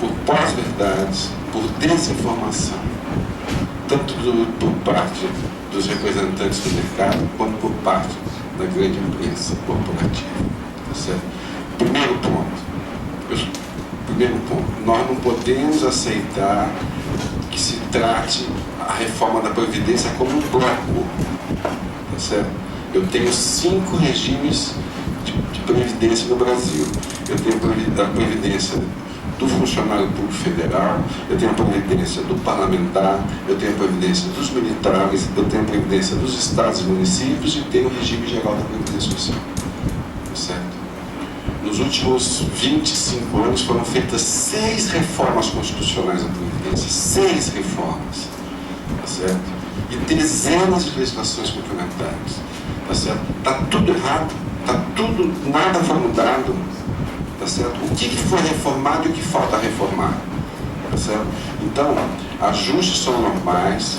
por pós-verdades, por desinformação, tanto por parte dos representantes do mercado, quanto por parte da grande imprensa corporativa. Tá certo? Primeiro ponto, nós não podemos aceitar que se trate a reforma da Previdência como um bloco. Tá certo? Eu tenho 5 regimes de Previdência no Brasil. Eu tenho a Previdência do funcionário público federal, eu tenho a Previdência do parlamentar, eu tenho a Previdência dos militares, eu tenho a Previdência dos estados e municípios e tenho o regime geral da Previdência Social. Tá certo? Nos últimos 25 anos foram feitas 6 reformas constitucionais da Previdência. 6 reformas. Tá certo? E dezenas de legislações complementares. Tá certo? Está tudo errado. Nada foi mudado. Tá certo? O que foi reformado e o que falta reformar? Tá certo? Então, ajustes são normais.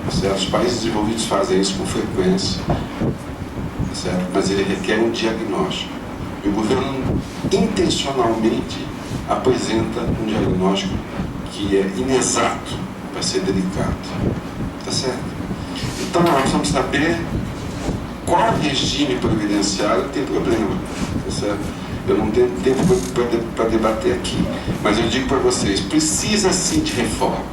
Tá certo? Os países desenvolvidos fazem isso com frequência. Tá certo? Mas ele requer um diagnóstico. E o governo intencionalmente apresenta um diagnóstico que é inexato para ser delicado. Tá certo? Então nós vamos saber qual regime previdenciário tem problema. Tá certo? Eu não tenho tempo para debater aqui, mas eu digo para vocês, precisa sim de reforma.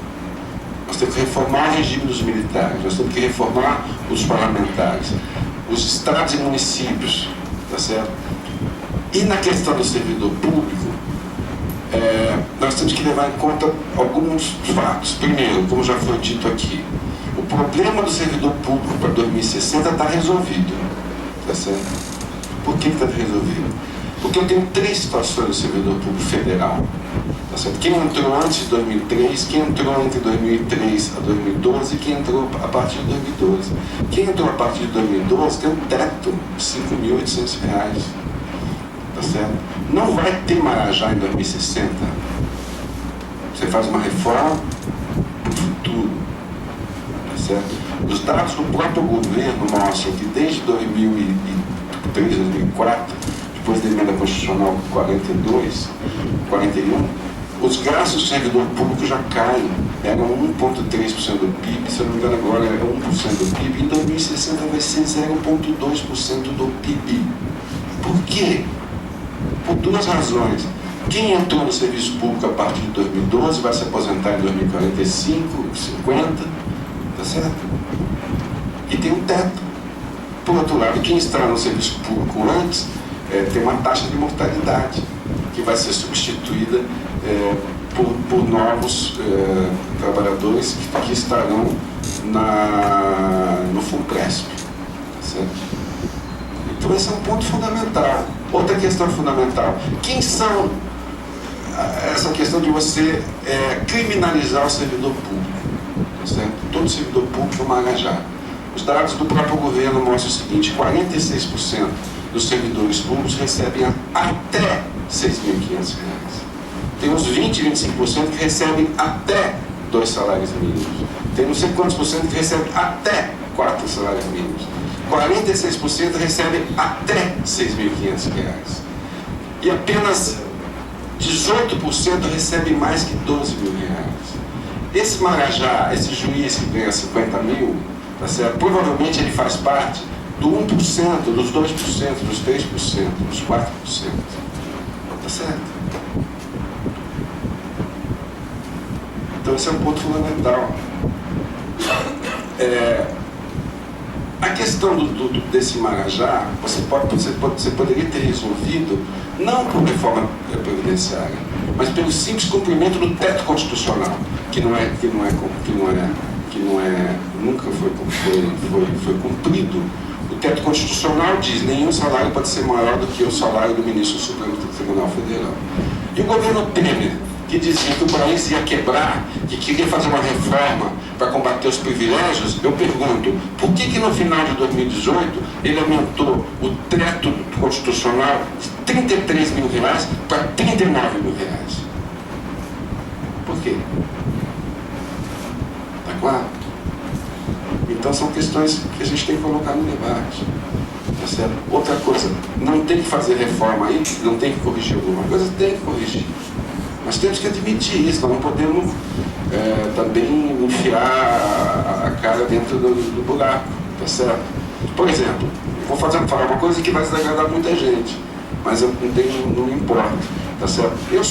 Nós temos que reformar o regime dos militares, nós temos que reformar os parlamentares, os estados e municípios. Tá certo? E na questão do servidor público, nós temos que levar em conta alguns fatos. Primeiro, como já foi dito aqui, o problema do servidor público para 2060 está resolvido. Tá certo? Por que está resolvido? Porque eu tenho 3 situações do servidor público federal. Tá certo? Quem entrou antes de 2003, quem entrou entre 2003 a 2012 e quem entrou a partir de 2012. Quem entrou a partir de 2012 tem um teto de R$ 5.800. Tá certo? Não vai ter Marajá em 2060. Você faz uma reforma para o futuro. Tá certo? Os dados do próprio governo mostram que desde 2003, 2004, depois da emenda constitucional 41, os gastos do servidor público já caem. Eram 1,3% do PIB, se eu não me engano agora é 1% do PIB. Em 2060 vai ser 0,2% do PIB. Por quê? Por 2 razões. Quem entrou no serviço público a partir de 2012 vai se aposentar em 2045, 50, tá certo? E tem um teto. Por outro lado, quem está no serviço público antes tem uma taxa de mortalidade que vai ser substituída por novos trabalhadores que estarão no FUNPRESP. Tá certo? Então esse é um ponto fundamental. Outra questão fundamental. Quem são essa questão de você criminalizar o servidor público? Tá certo? Todo servidor público é um Marajá. Os dados do próprio governo mostram o seguinte: 46% dos servidores públicos recebem até R$ 6.500. Tem uns 20, 25% que recebem até 2 salários mínimos. Tem não sei quantos por cento que recebem até 4 salários mínimos. 46% recebem até R$ 6.500. E apenas 18% recebem mais que R$ 12.000. Esse Marajá, esse juiz que ganha 50 mil, tá certo? Provavelmente ele faz parte do 1%, dos 2%, dos 3%, dos 4%. Tá certo? Então esse é um ponto fundamental. A questão desse Marajá, você poderia ter resolvido não por reforma previdenciária, mas pelo simples cumprimento do teto constitucional, que nunca foi cumprido. O teto constitucional diz: nenhum salário pode ser maior do que o salário do ministro do Supremo Tribunal Federal. E o governo Temer, que dizia que o país ia quebrar, que queria fazer uma reforma para combater os privilégios, eu pergunto, por que no final de 2018 ele aumentou o teto constitucional de R$ 33 mil para R$ 39 mil? Por quê? Está claro? Então são questões que a gente tem que colocar no debate. Tá certo? Outra coisa, não tem que fazer reforma aí, não tem que corrigir alguma coisa, tem que corrigir. Nós temos que admitir isso, nós não podemos também enfiar a cara dentro do buraco, tá certo? Por exemplo, vou falar uma coisa que vai desagradar muita gente, mas eu não me importo, tá certo? O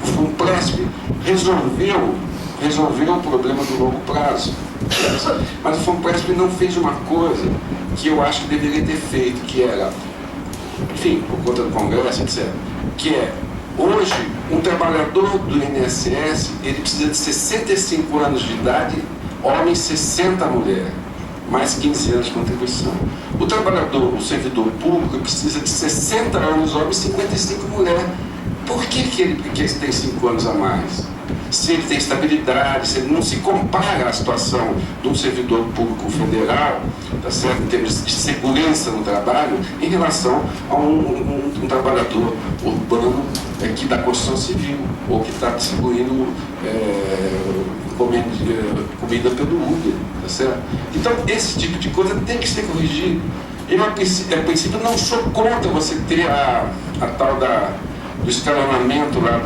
FUNPRESP resolveu o problema do longo prazo, certo? Mas o FUNPRESP não fez uma coisa que eu acho que deveria ter feito, que era, enfim, por conta do Congresso, etc., que é, hoje, um trabalhador do INSS, ele precisa de 65 anos de idade, homem 60, mulher, mais 15 anos de contribuição. O trabalhador, o servidor público, precisa de 60 anos, homem, 55, mulher. Por que ele tem 5 anos a mais? Se ele tem estabilidade, se ele não se compara à situação de um servidor público federal, tá certo, em termos de segurança no trabalho, em relação a um trabalhador urbano aqui da construção civil, ou que está distribuindo comida pelo Uber, tá certo? Então, esse tipo de coisa tem que ser corrigido. Eu, a princípio, não sou contra você ter a tal do escalonamento lá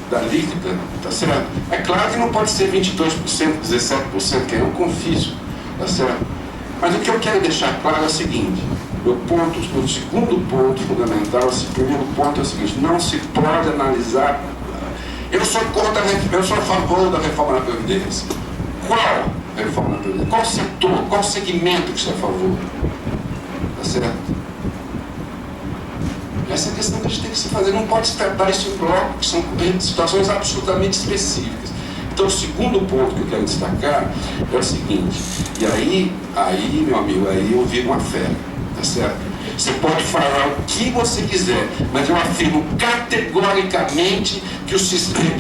da líquida, tá certo? É claro que não pode ser 22%, 17%, que é um confisco, tá certo? Mas o que eu quero deixar claro é o seguinte: o segundo ponto fundamental, esse primeiro ponto é o seguinte: não se pode analisar. Eu sou a favor da reforma da Previdência. Qual reforma da Previdência? Qual setor, qual segmento que você é a favor? Tá certo? Essa é a questão que a gente tem que se fazer. Não pode se tratar isso em bloco, que são situações absolutamente específicas. Então, o segundo ponto que eu quero destacar é o seguinte: e aí, meu amigo, aí eu viro uma fera, tá certo? Você pode falar o que você quiser, mas eu afirmo categoricamente que o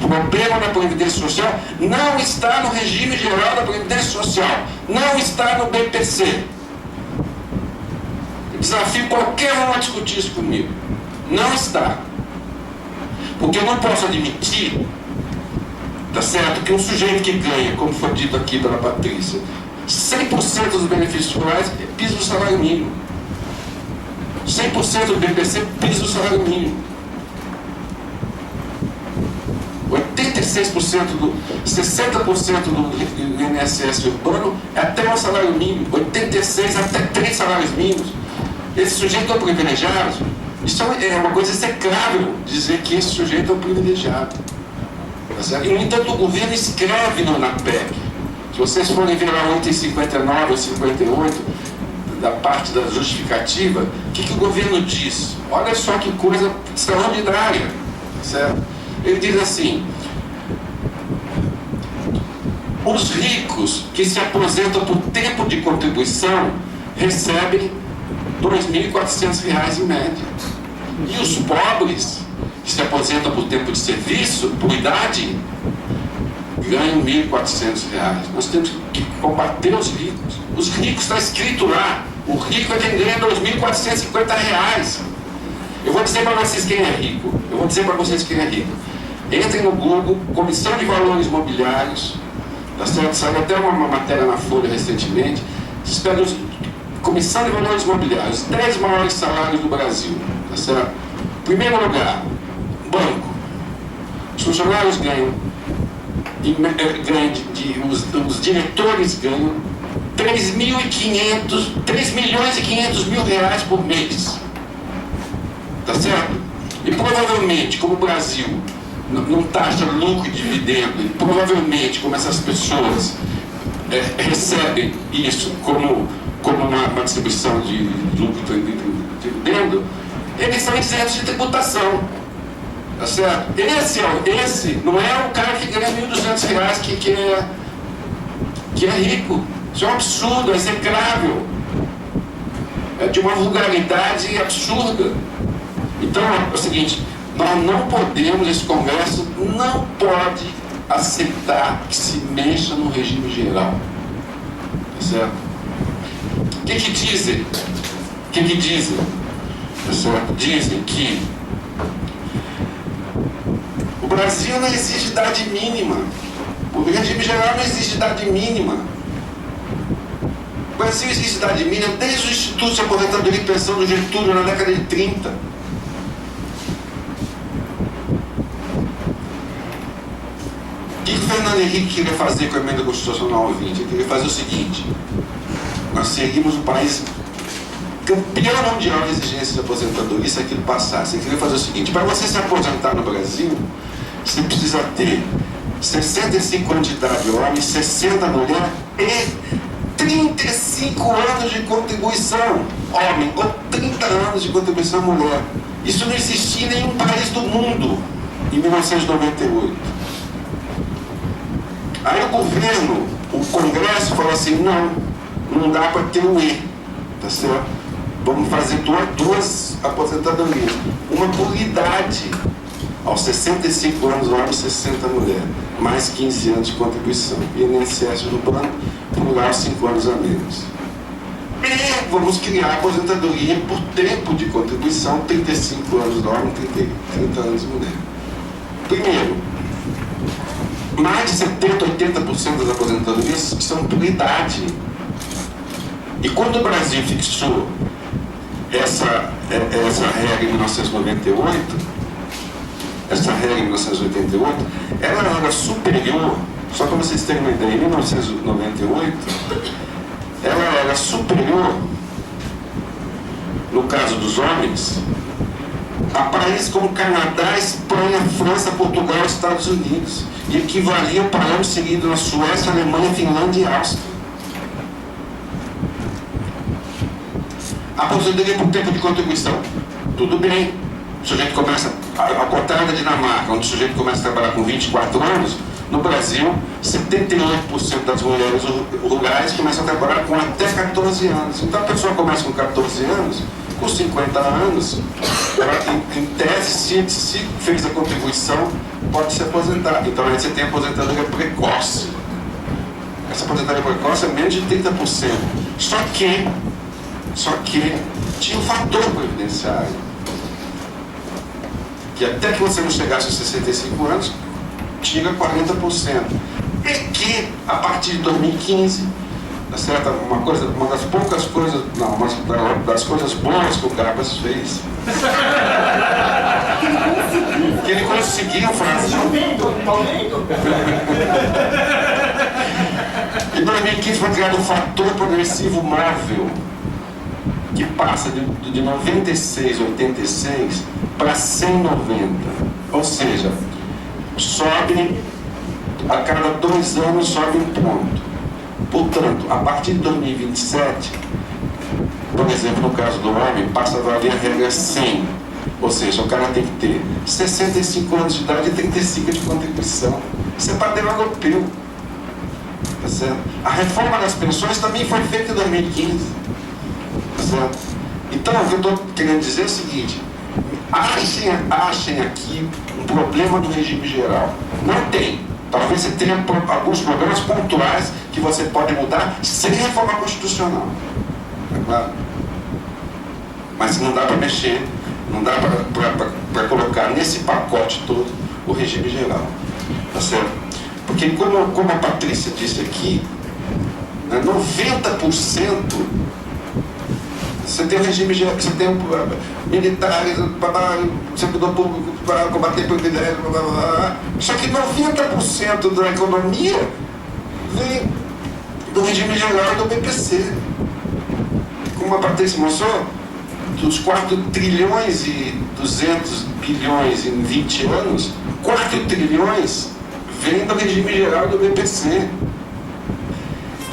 problema da Previdência Social não está no regime geral da Previdência Social, não está no BPC. Eu desafio qualquer um a discutir isso comigo. Não está. Porque eu não posso admitir, tá certo, que um sujeito que ganha, como foi dito aqui pela Patrícia, 100% dos benefícios rurais pisa no salário mínimo. 100% do BPC pisa no salário mínimo. 60% do INSS urbano é até um salário mínimo. 86% até 3 salários mínimos. Esse sujeito é privilegiado. Isso é uma coisa execrável dizer que esse sujeito é um privilegiado. Tá, e, no entanto, o governo escreve na PEC. Se vocês forem ver lá 8,59 ou 58, da parte da justificativa, o que o governo diz? Olha só que coisa extraordinária. Certo? Ele diz assim: os ricos que se aposentam por tempo de contribuição recebem R$ 2.400 em média. E os pobres que se aposentam por tempo de serviço, por idade, ganham R$ 1.400. Nós temos que combater os ricos. Os ricos está escrito lá. O rico é quem ganha R$ 2.450. Eu vou dizer para vocês quem é rico. Entrem no Google, Comissão de Valores Imobiliários. Tá certo? Saiu até uma matéria na Folha recentemente. Vocês pegam Comissão de Valores Imobiliários, 10 maiores salários do Brasil. Tá certo? Primeiro lugar, banco. Os funcionários ganham, os diretores ganham 3 milhões e 500 mil reais por mês. Tá certo? E provavelmente, como o Brasil não taxa lucro e dividendo, e provavelmente, como essas pessoas recebem isso como uma distribuição de lucro e dividendo, eles são isentos de tributação. Tá certo? Esse não é o cara que ganha R$ 1.200 que é rico. Isso é um absurdo, é execrável. É de uma vulgaridade absurda. Então é o seguinte: nós não podemos, esse Congresso não pode aceitar que se mexa no regime geral. Tá certo? O que dizem? Tá certo? Dizem que o Brasil não exige idade mínima. O regime geral não exige idade mínima. O Brasil exige idade mínima desde o Instituto de Aposentadoria e Pensão do Getúlio, na década de 30. que o Fernando Henrique queria fazer com a emenda constitucional 20? Ele queria fazer o seguinte: nós seríamos o país campeão mundial de exigência de aposentadoria se aquilo passasse. Ele queria fazer o seguinte: para você se aposentar no Brasil, você precisa ter 65 anos de idade homem, 60 mulher e 35 anos de contribuição homem, ou 30 anos de contribuição mulher. Isso não existia em nenhum país do mundo em 1998. Aí o governo, o Congresso falou assim: não dá para ter o E, tá certo? Vamos fazer duas aposentadorias, uma por idade, aos 65 anos homem, 60 mulher, mais 15 anos de contribuição, e INSS no plano por lá 5 anos a menos. E vamos criar a aposentadoria por tempo de contribuição, 35 anos de homem, 30 anos de mulher. Primeiro, mais de 70, 80% das aposentadorias são por idade. E quando o Brasil fixou essa regra em 1998, ela era superior, só para vocês terem uma ideia, em 1998, ela era superior, no caso dos homens, a países como Canadá, Espanha, França, Portugal e Estados Unidos, e equivalia ao parâmetro seguido na Suécia, Alemanha, Finlândia e Áustria. A aposentadoria por tempo de contribuição, tudo bem. O sujeito começa, ao contrário da Dinamarca, onde o sujeito começa a trabalhar com 24 anos, no Brasil, 78% das mulheres rurais começam a trabalhar com até 14 anos. Então a pessoa começa com 14 anos, com 50 anos, ela, em tese, se fez a contribuição, pode se aposentar. Então aí você tem a aposentadoria precoce. Essa aposentadoria precoce é menos de 30%. Só que tinha um fator previdenciário, que até que você não chegasse aos 65 anos, tira 40%. E que, a partir de 2015, tá certo? Uma das poucas coisas, não, uma das coisas boas que o Garbas fez, que ele conseguiu fazer. Em 2015 foi criado um fator progressivo móvel, que passa de 96,86 para 190. Ou seja, sobe a cada 2 anos, sobe um ponto. Portanto, a partir de 2027, por exemplo, no caso do homem, passa a valer a regra 100. Ou seja, o cara tem que ter 65 anos de idade e 35 de contribuição. Isso é padrão europeu. Tá certo? A reforma das pensões também foi feita em 2015. Tá certo? Então, o que eu estou querendo dizer é o seguinte: achem aqui um problema do regime geral. Não tem. Talvez você tenha alguns problemas pontuais que você pode mudar sem reforma constitucional. É claro? Mas não dá para mexer, não dá para colocar nesse pacote todo o regime geral. Tá certo? Porque, como a Patrícia disse aqui, 90%. Você tem o regime geral, você tem militares, servidor público para combater privilégio, só que 90% da economia vem do regime geral e do BPC. Como a Patrícia mostrou, dos 4 trilhões e 200 bilhões em 20 anos, 4 trilhões vem do regime geral e do BPC.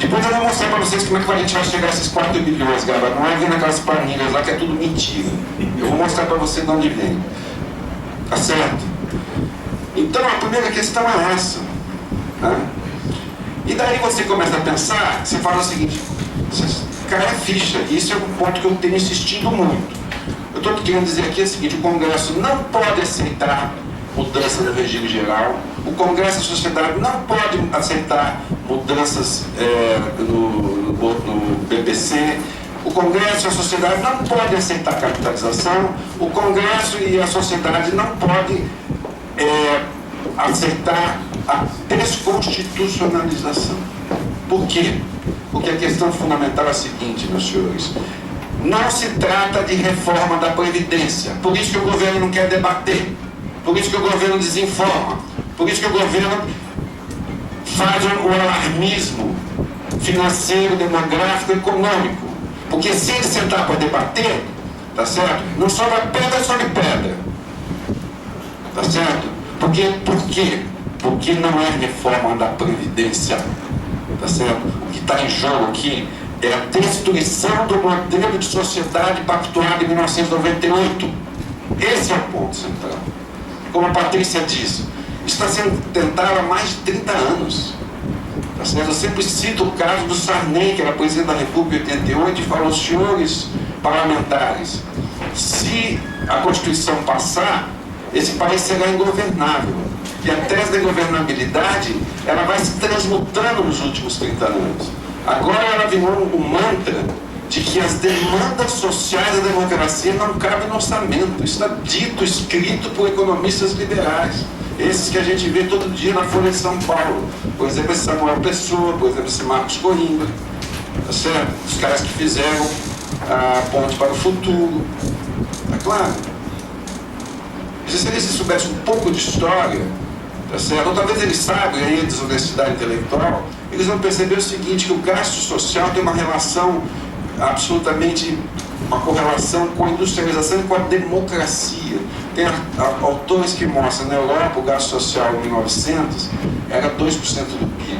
Depois eu vou mostrar para vocês como é que a gente vai chegar a esses 4 bilhões, galera. Não é vir naquelas planilhas lá que é tudo mentira. Eu vou mostrar para você de onde vem. Tá certo? Então a primeira questão é essa. Né? E daí você começa a pensar, você fala o seguinte: cai a ficha. Isso é um ponto que eu tenho insistido muito. Eu estou querendo dizer aqui o seguinte: o Congresso não pode aceitar mudança no regime geral, o Congresso e a sociedade não podem aceitar mudanças no BPC, o Congresso e a sociedade não podem aceitar capitalização, o Congresso e a sociedade não podem aceitar a desconstitucionalização. Por quê? Porque a questão fundamental é a seguinte, meus senhores: não se trata de reforma da Previdência, por isso que o governo não quer debater, por isso que o governo desinforma, por isso que o governo fazem o alarmismo financeiro, demográfico, econômico. Porque se ele sentar para debater, tá certo? Não sobra pedra sobre pedra. Tá certo? Por quê? Porque não é reforma da Previdência. Tá certo? O que está em jogo aqui é a destruição do modelo de sociedade pactuado em 1998. Esse é o ponto central. Como a Patrícia disse, está sendo tentado há mais de 30 anos. Tá certo? Eu sempre cito o caso do Sarney, que era presidente da República em 88, e falou: senhores parlamentares, se a Constituição passar, esse país será ingovernável. E a tese da ingovernabilidade, ela vai se transmutando nos últimos 30 anos. Agora ela virou um mantra de que as demandas sociais da democracia não cabem no orçamento. Isso está dito, escrito por economistas liberais. Esses que a gente vê todo dia na Folha de São Paulo. Por exemplo, esse Samuel Pessoa, por exemplo, esse Marcos Coimbra. Tá certo? Os caras que fizeram a ponte para o futuro. Tá claro? Se eles soubessem um pouco de história, tá certo? Ou talvez eles saibam, e aí a desonestidade intelectual, eles vão perceber o seguinte, que o gasto social tem uma relação absolutamente, uma correlação com a industrialização e com a democracia. Tem autores que mostram, na Europa, o gasto social em 1900 era 2% do PIB.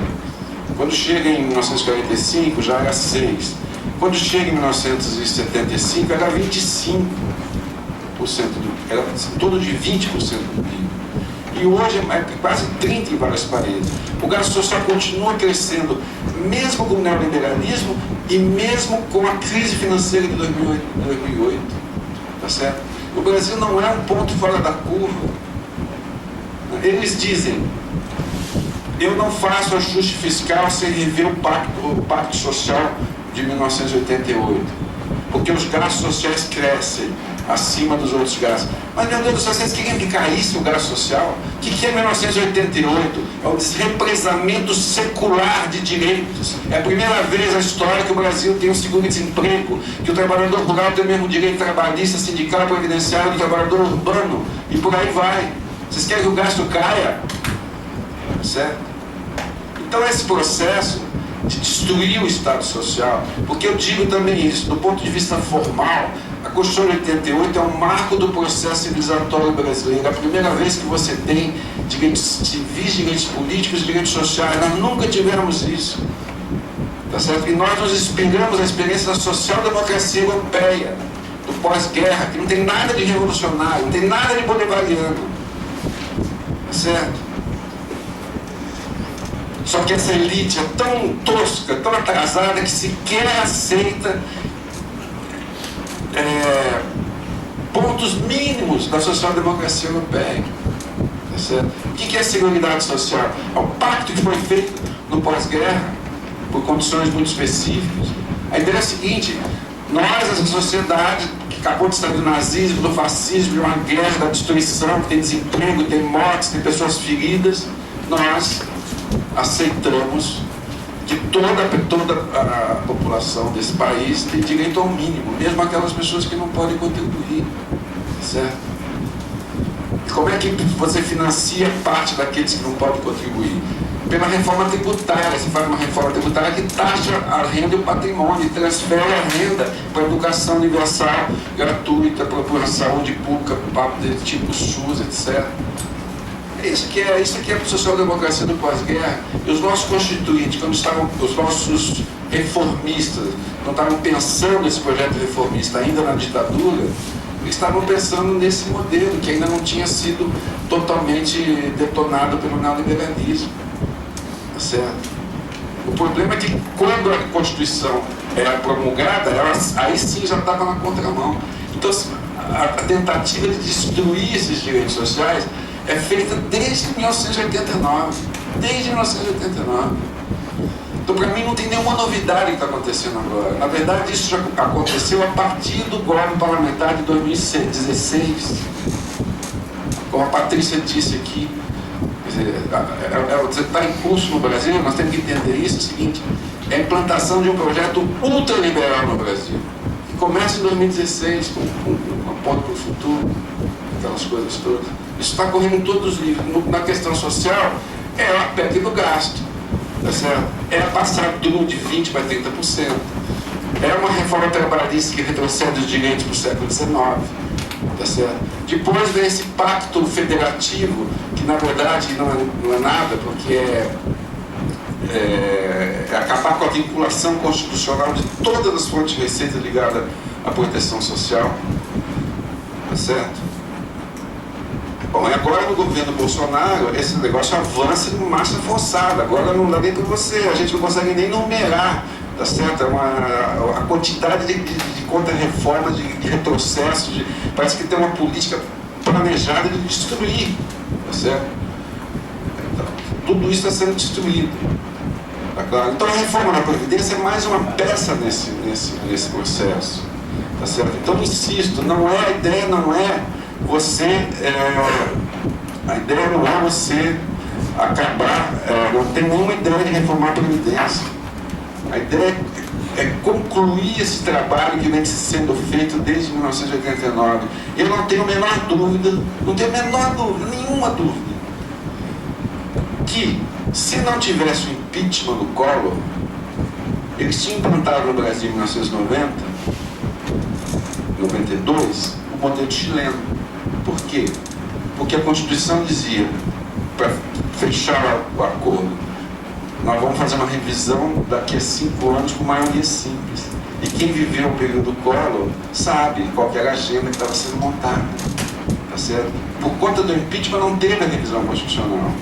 Quando chega em 1945, já era 6%. Quando chega em 1975, era 25%. Era em torno de 20% do PIB. E hoje é quase 30% em vários países. O gasto social continua crescendo, mesmo com o neoliberalismo e mesmo com a crise financeira de 2008. Tá certo? O Brasil não é um ponto fora da curva. Eles dizem: eu não faço ajuste fiscal sem rever o pacto social de 1988, porque os gastos sociais crescem acima dos outros gastos. Mas, meu Deus do céu, vocês queriam que caísse o gasto social? O que é 1988? É o desrepresamento secular de direitos. É a primeira vez na história que o Brasil tem um seguro-desemprego, que o trabalhador rural tem o mesmo direito trabalhista, sindical, previdenciário do trabalhador urbano, e por aí vai. Vocês querem que o gasto caia? Certo? Então, esse processo de destruir o Estado Social, porque eu digo também isso, do ponto de vista formal, a Constituição de 88 é um marco do processo civilizatório brasileiro. É a primeira vez que você tem direitos civis, direitos políticos e direitos sociais. Nós nunca tivemos isso. Tá certo? E nós nos inspiramos na experiência da social-democracia europeia, do pós-guerra, que não tem nada de revolucionário, não tem nada de bolivariano. Tá certo? Só que essa elite é tão tosca, tão atrasada, que sequer aceita pontos mínimos da social-democracia europeia. Tá certo? O que é a Seguridade Social? É um pacto que foi feito no pós-guerra, por condições muito específicas. A ideia é a seguinte: nós, essa sociedade que acabou de sair do nazismo, do fascismo, de uma guerra, da destruição, que tem desemprego, tem mortes, tem pessoas feridas, nós aceitamos que toda a população desse país tem direito ao mínimo, mesmo aquelas pessoas que não podem contribuir, certo? E como é que você financia parte daqueles que não podem contribuir? Pela reforma tributária. Você faz uma reforma tributária que taxa a renda e o patrimônio, e transfere a renda para a educação universal, gratuita, para a saúde pública, para tipo SUS, etc. Isso que é a social-democracia do pós-guerra. E os nossos constituintes, quando estavam, os nossos reformistas, não estavam pensando nesse projeto reformista ainda na ditadura, eles estavam pensando nesse modelo, que ainda não tinha sido totalmente detonado pelo neoliberalismo. Tá certo? O problema é que quando a Constituição era promulgada, aí sim já estava na contramão. Então, a tentativa de destruir esses direitos sociais é feita desde 1989. Desde 1989. Então, para mim, não tem nenhuma novidade que está acontecendo agora. Na verdade, isso já aconteceu a partir do golpe parlamentar de 2016. Como a Patrícia disse aqui, você está em curso no Brasil, nós temos que entender isso, é o seguinte: é a implantação de um projeto ultraliberal no Brasil, que começa em 2016, com uma ponta para o futuro, aquelas coisas todas. Isso está correndo em todos os livros. Na questão social, é a PEC do gasto. tá certo? É passar do de 20% para 30%. É uma reforma trabalhista que retrocede os direitos para o século XIX. Tá certo? Depois vem esse pacto federativo, que na verdade não é nada, porque é acabar com a vinculação constitucional de todas as fontes de receita ligadas à proteção social. Tá certo? Bom, e agora no governo Bolsonaro, esse negócio avança em marcha forçada. Agora não dá nem para você, a gente não consegue nem numerar, tá certo? A quantidade de contra-reforma, de retrocesso, parece que tem uma política planejada de destruir, tá certo? Então, tudo isso está sendo destruído. Tá claro? Então a reforma da Previdência é mais uma peça nesse processo, tá certo? Então insisto, a ideia não é você acabar, não tem nenhuma ideia de reformar a Previdência. A ideia é concluir esse trabalho que vem sendo feito desde 1989. Eu não tenho a menor dúvida, nenhuma dúvida, que se não tivesse o impeachment do Collor, eles tinham implantado no Brasil em 1990, 92, o modelo chileno. Por quê? Porque a Constituição dizia, para fechar o acordo, nós vamos fazer uma revisão daqui a 5 anos com maioria simples. E quem viveu o período Collor sabe qual era a agenda que estava sendo montada. Tá certo? Por conta do impeachment não teve a revisão constitucional.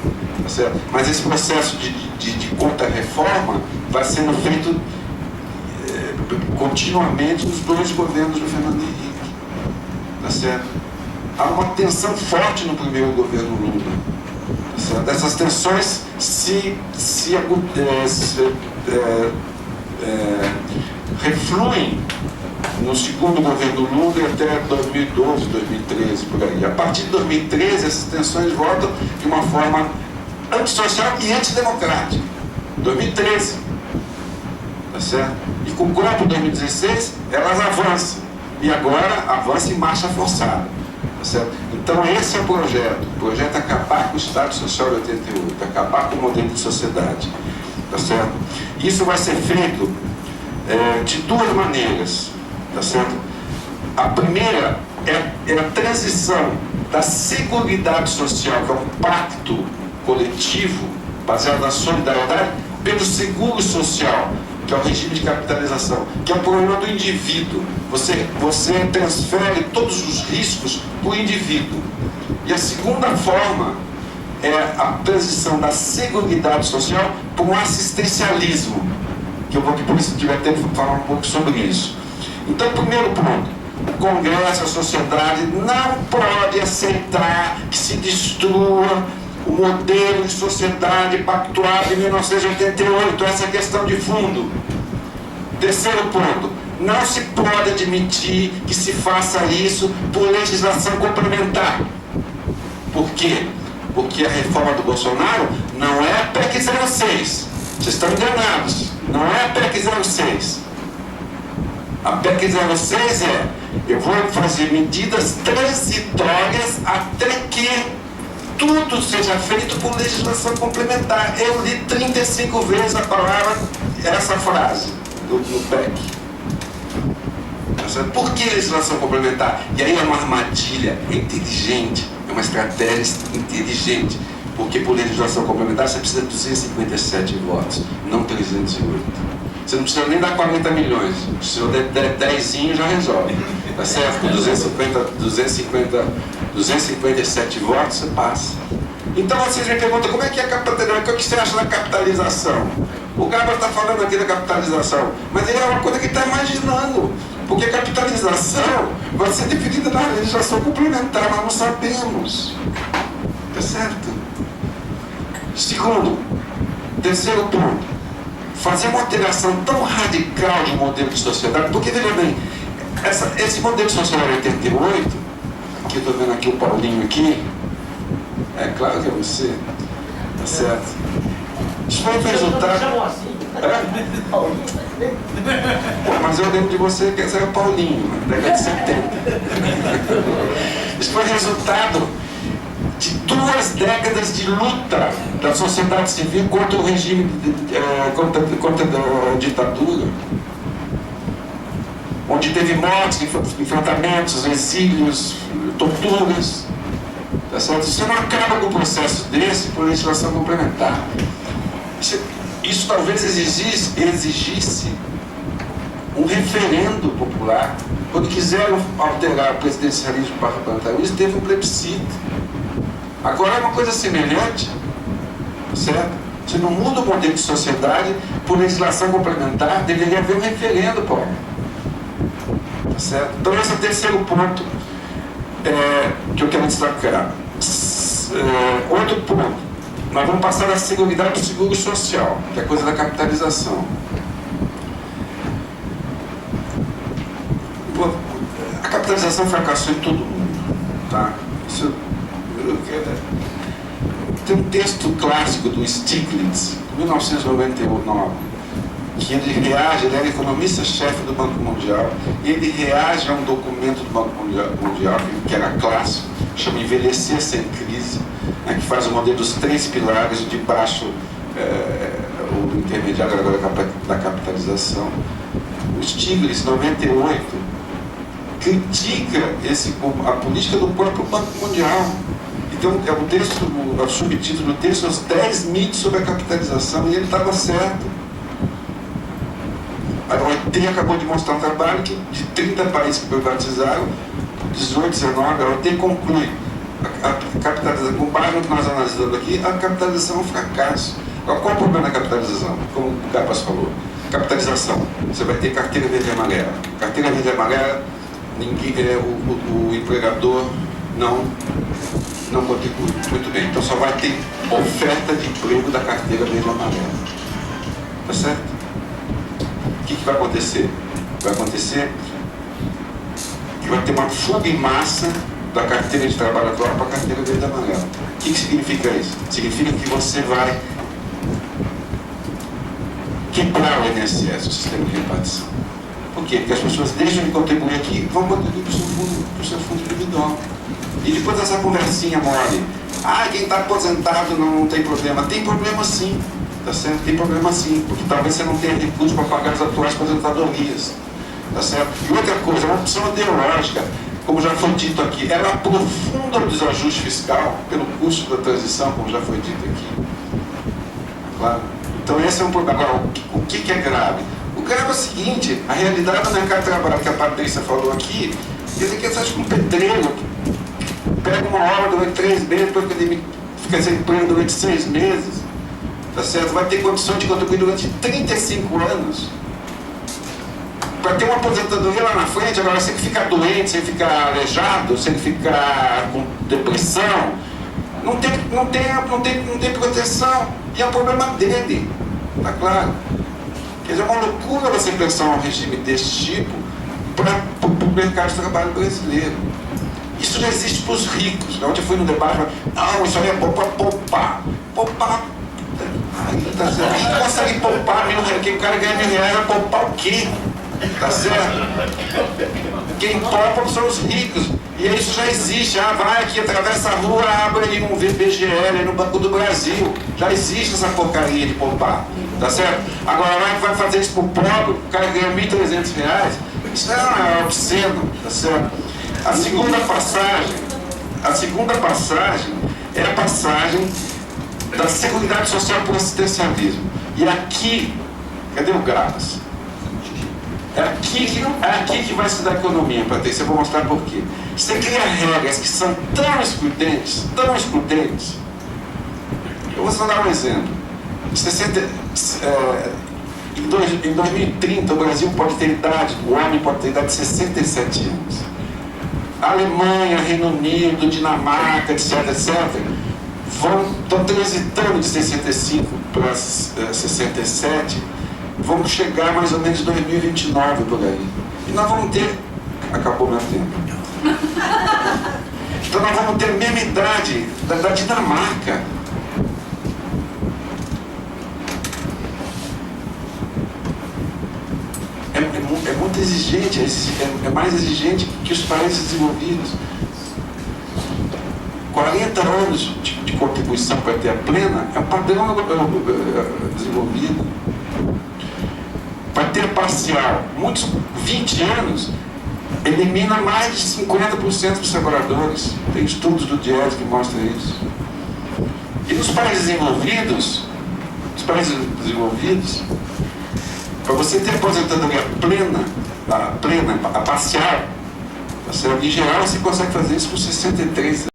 Tá certo? Mas esse processo de contra-reforma vai sendo feito continuamente nos 2 governos do Fernando Henrique. Tá certo? Há uma tensão forte no primeiro governo Lula. Tá certo? Essas tensões refluem no segundo governo Lula e até 2012, 2013, por aí. A partir de 2013, essas tensões voltam de uma forma antissocial e antidemocrática. 2013. Tá certo? E com o golpe de 2016, elas avançam. E agora avançam em marcha forçada. Tá certo? Então esse é o projeto. O projeto é acabar com o Estado Social de 88, acabar com o modelo de sociedade. Tá certo? Isso vai ser feito de 2 maneiras. Tá certo? A primeira é a transição da Seguridade Social, que é um pacto coletivo baseado na solidariedade, pelo seguro social, que é o regime de capitalização, que é o problema do indivíduo. Você transfere todos os riscos para o indivíduo. E a segunda forma é a transição da Seguridade Social para um assistencialismo, que eu vou aqui, por isso, tiver tempo, falar um pouco sobre isso. Então, primeiro ponto, o Congresso, a sociedade não pode aceitar que se destrua o modelo de sociedade pactuado em 1988, essa é a questão de fundo. Terceiro ponto, não se pode admitir que se faça isso por legislação complementar. Por quê? Porque a reforma do Bolsonaro não é a PEC 06. Vocês estão enganados, não é a PEC 06. A PEC 06 eu vou fazer medidas transitórias até que tudo seja feito por legislação complementar. Eu li 35 vezes a palavra, essa frase do PEC. Por que legislação complementar? E aí é uma armadilha inteligente, é uma estratégia inteligente, porque por legislação complementar você precisa de 257 votos, não 308. Você não precisa nem dar 40 milhões, se eu der 10 já resolve. Tá certo? Com 257 votos você passa. Então vocês me perguntam, como é que é a capitalização? O que você acha da capitalização? O Gabriel está falando aqui da capitalização, mas ele é uma coisa que está imaginando, porque a capitalização vai ser definida na legislação complementar, nós não sabemos. Tá certo? Terceiro ponto, fazer uma alteração tão radical de modelo de sociedade, porque veja bem, esse modelo de sociedade 88, que eu estou vendo aqui o Paulinho aqui, é claro que é você, tá certo? Isso foi o resultado. Pô, mas eu lembro de você que esse era o Paulinho, na década de 70. Isso foi resultado de 2 décadas de luta da sociedade civil contra o regime, contra a ditadura, onde teve mortes, enfrentamentos, exílios, torturas. Tá certo? Você não acaba com um processo desse por legislação complementar. Isso talvez exigisse um referendo popular. Quando quiseram alterar o presidencialismo para o parlamentarismo, teve um plebiscito. Agora é uma coisa semelhante, certo? Se não muda o modelo de sociedade, por legislação complementar, deveria haver um referendo, Paulo. Tá certo? Então esse é o terceiro ponto que eu quero destacar. Outro ponto, nós vamos passar da seguridade do seguro social, que é a coisa da capitalização. A capitalização fracassou em todo mundo, tá? Tem um texto clássico do Stiglitz, de 1999, que ele era economista-chefe do Banco Mundial, e ele reage a um documento do Banco Mundial, que era clássico, chama Envelhecer Sem Crise, né, que faz o modelo dos 3 pilares, de baixo, o intermediário agora da capitalização. O Stiglitz, 98, critica a política do próprio Banco Mundial. Então, o subtítulo do texto é os 10 mitos sobre a capitalização, e ele estava certo. A OIT acabou de mostrar um trabalho que, de 30 países que privatizaram, 18, 19, a OIT conclui a capitalização, com base no que nós analisamos aqui, a capitalização é um fracasso. Agora, qual é o problema da capitalização? Como o Capas falou, capitalização, você vai ter carteira verde e amarela. Carteira verde e amarela, o empregador não contribui. Muito bem, então só vai ter oferta de emprego da carteira verde e amarela. Tá certo? O que vai acontecer? Vai acontecer que vai ter uma fuga em massa da carteira de trabalho atual para a carteira verde e amarela. O que significa isso? Significa que você vai quebrar o INSS, o sistema de repartição. Por quê? Porque as pessoas deixam de contribuir aqui e vão contribuir para o seu fundo individual. E depois essa conversinha mole. Quem está aposentado não tem problema. Tem problema sim, tá certo? Tem problema sim, porque talvez você não tenha recursos para pagar as atuais aposentadorias, tá certo? E outra coisa, uma opção ideológica, como já foi dito aqui, ela aprofunda o desajuste fiscal pelo custo da transição, como já foi dito aqui. Claro? Então esse é um problema. Agora, o que é grave? O grave é o seguinte, a realidade do mercado de trabalho que a Patrícia falou aqui, quer dizer que você acha que um pedreiro pega uma obra durante 3 meses, depois que ele fica sem emprego durante 6 meses, tá certo? Vai ter condições de contribuir durante 35 anos para ter uma aposentadoria lá na frente. Agora, se ele ficar doente, se ele ficar aleijado, se ele ficar com depressão, não tem proteção, e é um problema dele, tá claro? Quer dizer, é uma loucura você pensar um regime desse tipo para o mercado de trabalho brasileiro. Isso não existe para os ricos. Ontem eu fui no debate, não, isso aí é bom para poupar. Poupar. Tá certo? Quem consegue poupar R$1.000? Quem cara ganha R$1.000 vai poupar o quê? Tá certo? Quem poupa são os ricos. E isso já existe. Vai aqui, atravessa a rua, abre ali um VBGL no Banco do Brasil. Já existe essa porcaria de poupar. Tá certo? Agora vai fazer isso pro pobre, o cara ganha R$1.300. Isso é obsceno, tá certo? A segunda passagem é a passagem da Seguridade Social para o assistencialismo. E aqui, cadê o Gabas? É aqui que vai se dar a economia, Patrícia. Eu vou mostrar por quê. Você cria regras que são tão excludentes. Eu vou só dar um exemplo. Em 2030, o Brasil pode ter idade, o homem pode ter idade de 67 anos. A Alemanha, Reino Unido, Dinamarca, etc., estão transitando de 65 para 67, vamos chegar mais ou menos em 2029 por aí. E nós vamos ter... Acabou meu tempo. Então nós vamos ter a mesma idade da Dinamarca. É muito exigente, é mais exigente que os países desenvolvidos. 40 anos de contribuição para ter a plena é um padrão desenvolvido. Para ter parcial, muitos 20 anos, elimina mais de 50% dos trabalhadores. Tem estudos do DIEESE que mostram isso. E nos países desenvolvidos, para você ter aposentadoria plena, a parcial, em geral você consegue fazer isso com 63